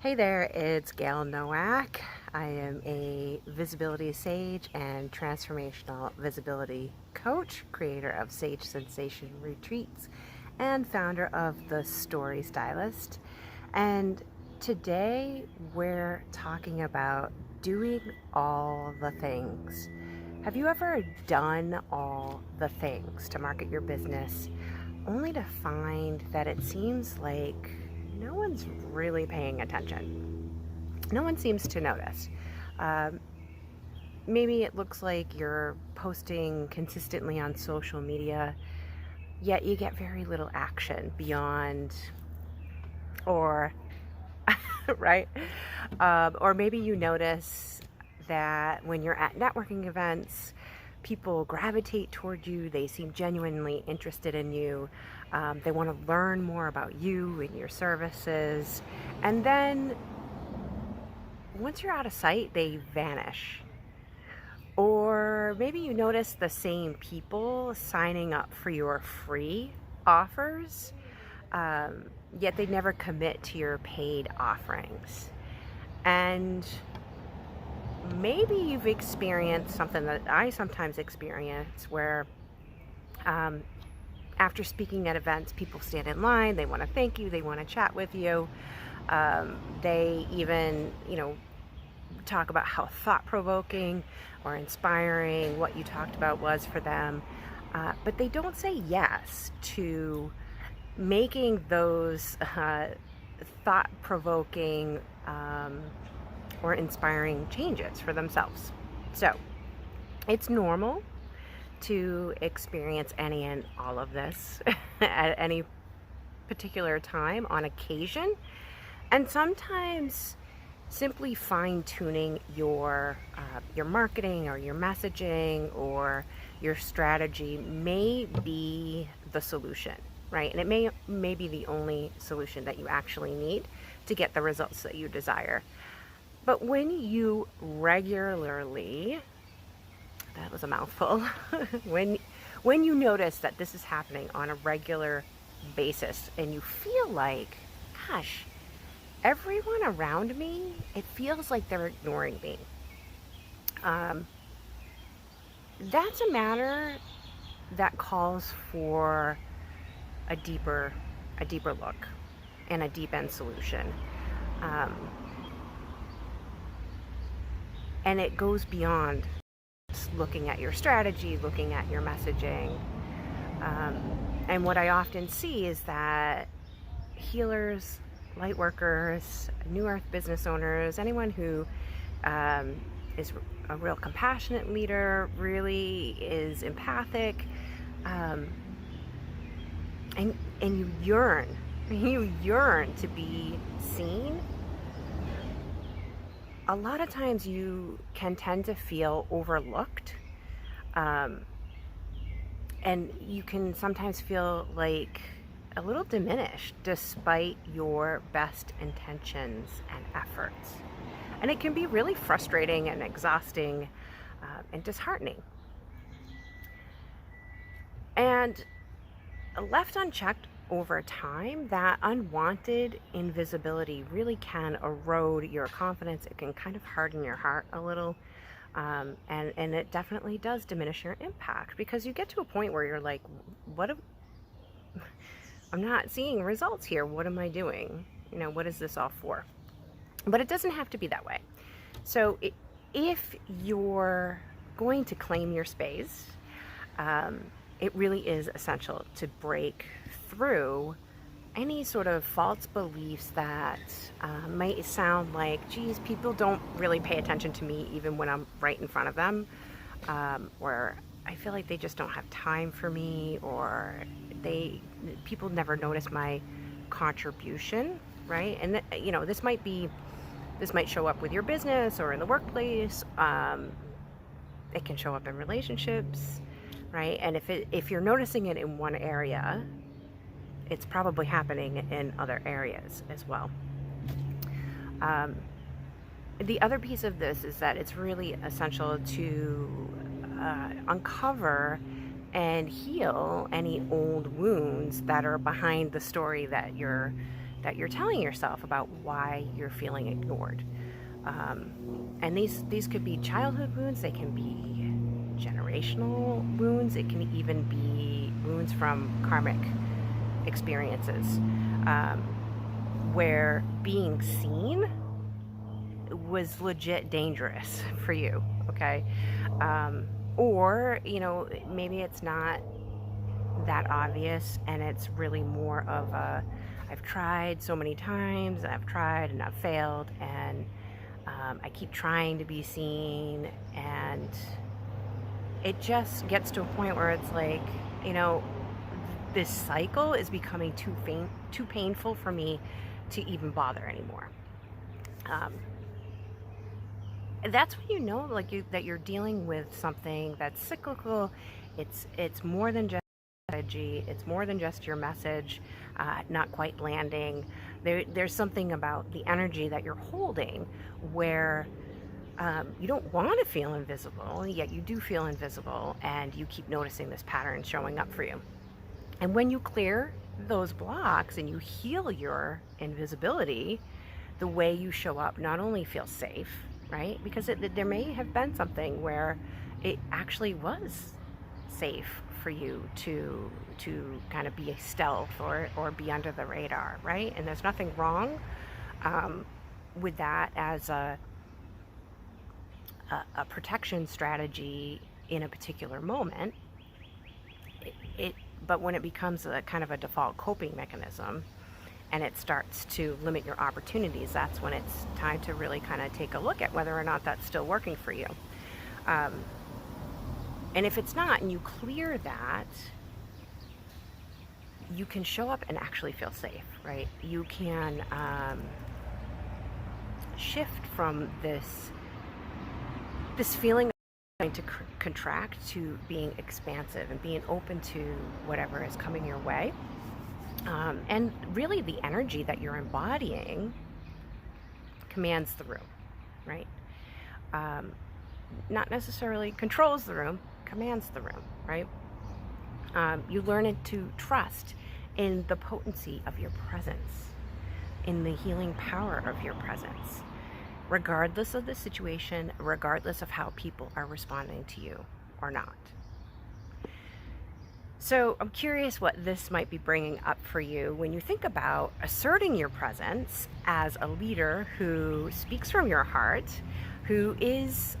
Hey there, it's Gayle Nowak. I am a visibility sage and transformational visibility coach, creator of Sage Sensation Retreats, and founder of The Story Stylist. And today we're talking about doing all the things. Have you ever done all the things to market your business only to find that it seems like no one's really paying attention? No one seems to notice. Um, Maybe it looks like you're posting consistently on social media, yet you get very little action beyond, or, right? Or maybe you notice that when you're at networking events, people gravitate toward you. They seem genuinely interested in you. They want to learn more about you and your services. And then once you're out of sight, they vanish. Or maybe you notice the same people signing up for your free offers, yet they never commit to your paid offerings. And maybe you've experienced something that I sometimes experience where after speaking at events, people stand in line, they want to thank you, they want to chat with you. They even, talk about how thought-provoking or inspiring what you talked about was for them. But they don't say yes to making those thought-provoking or inspiring changes for themselves. So it's normal to experience any and all of this at any particular time on occasion. And sometimes simply fine-tuning your marketing or your messaging or your strategy may be the solution, right? And it may be the only solution that you actually need to get the results that you desire. But when you regularly, that was a mouthful, when you notice that this is happening on a regular basis and you feel like, gosh, everyone around me, it feels like they're ignoring me. That's a matter that calls for a deeper look and a deep end solution. And it goes beyond looking at your strategy, looking at your messaging. And what I often see is that healers, light workers, new earth business owners, anyone who is a real compassionate leader, really is empathic, and you yearn to be seen. A lot of times you can tend to feel overlooked, and you can sometimes feel like a little diminished despite your best intentions and efforts. And it can be really frustrating and exhausting and disheartening. And left unchecked over time, that unwanted invisibility really can erode your confidence. It can kind of harden your heart a little. And it definitely does diminish your impact, because you get to a point where you're like, I'm not seeing results here. What am I doing? What is this all for? But it doesn't have to be that way. So if you're going to claim your space, it really is essential to break through any sort of false beliefs that might sound like, geez, people don't really pay attention to me even when I'm right in front of them, or I feel like they just don't have time for me, or people never notice my contribution, right? And this might show up with your business or in the workplace. It can show up in relationships, right? And if you're noticing it in one area, it's probably happening in other areas as well. The other piece of this is that it's really essential to uncover and heal any old wounds that are behind the story that you're that you're telling yourself about why you're feeling ignored. And these could be childhood wounds, they can be generational wounds, it can even be wounds from karmic experiences, where being seen was legit dangerous for you, okay? Or, maybe it's not that obvious and it's really more of a, I've tried so many times, I've tried and I've failed, and I keep trying to be seen, and it just gets to a point where it's like, this cycle is becoming too painful for me to even bother anymore. That's when you know, like, that you're dealing with something that's cyclical. It's more than just strategy. It's more than just your message not quite landing. There's something about the energy that you're holding where you don't want to feel invisible, yet you do feel invisible, and you keep noticing this pattern showing up for you. And when you clear those blocks and you heal your invisibility, the way you show up not only feels safe, right? Because there may have been something where it actually was safe for you to kind of be stealth or be under the radar, right? And there's nothing wrong with that as a protection strategy in a particular moment. But when it becomes a kind of a default coping mechanism and it starts to limit your opportunities, that's when it's time to really kind of take a look at whether or not that's still working for you. And if it's not, and you clear that, you can show up and actually feel safe, right? You can shift from this feeling of trying to contract to being expansive and being open to whatever is coming your way. And really the energy that you're embodying commands the room, right? Not necessarily controls the room, commands the room, right? You learn to trust in the potency of your presence, in the healing power of your presence, regardless of the situation, regardless of how people are responding to you or not. So I'm curious what this might be bringing up for you when you think about asserting your presence as a leader who speaks from your heart, who is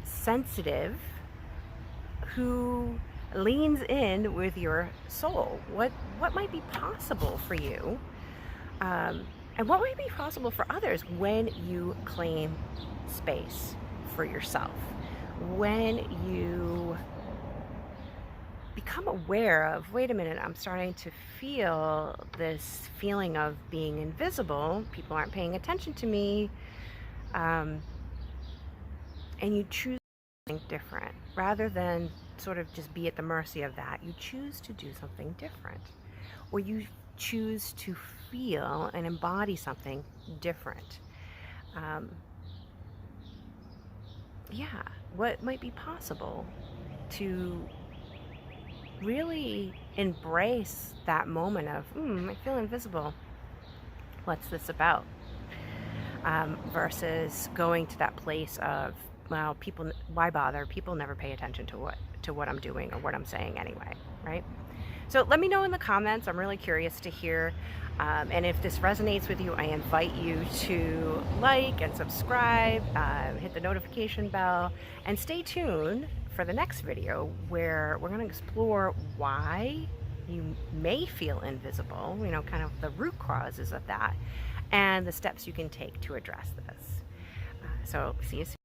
sensitive, who leans in with your soul. What might be possible for you, and what might be possible for others when you claim space for yourself, when you become aware of, wait a minute, I'm starting to feel this feeling of being invisible, people aren't paying attention to me, and you choose something different rather than sort of just be at the mercy of that. You choose to do something different, or you choose to feel and embody something different. What might be possible to really embrace that moment of, I feel invisible. What's this about? Versus going to that place of, well, people, why bother? People never pay attention to what I'm doing or what I'm saying anyway, right? So let me know in the comments. I'm really curious to hear. And if this resonates with you, I invite you to like and subscribe, hit the notification bell, and stay tuned for the next video where we're going to explore why you may feel invisible, kind of the root causes of that, and the steps you can take to address this. So see you soon.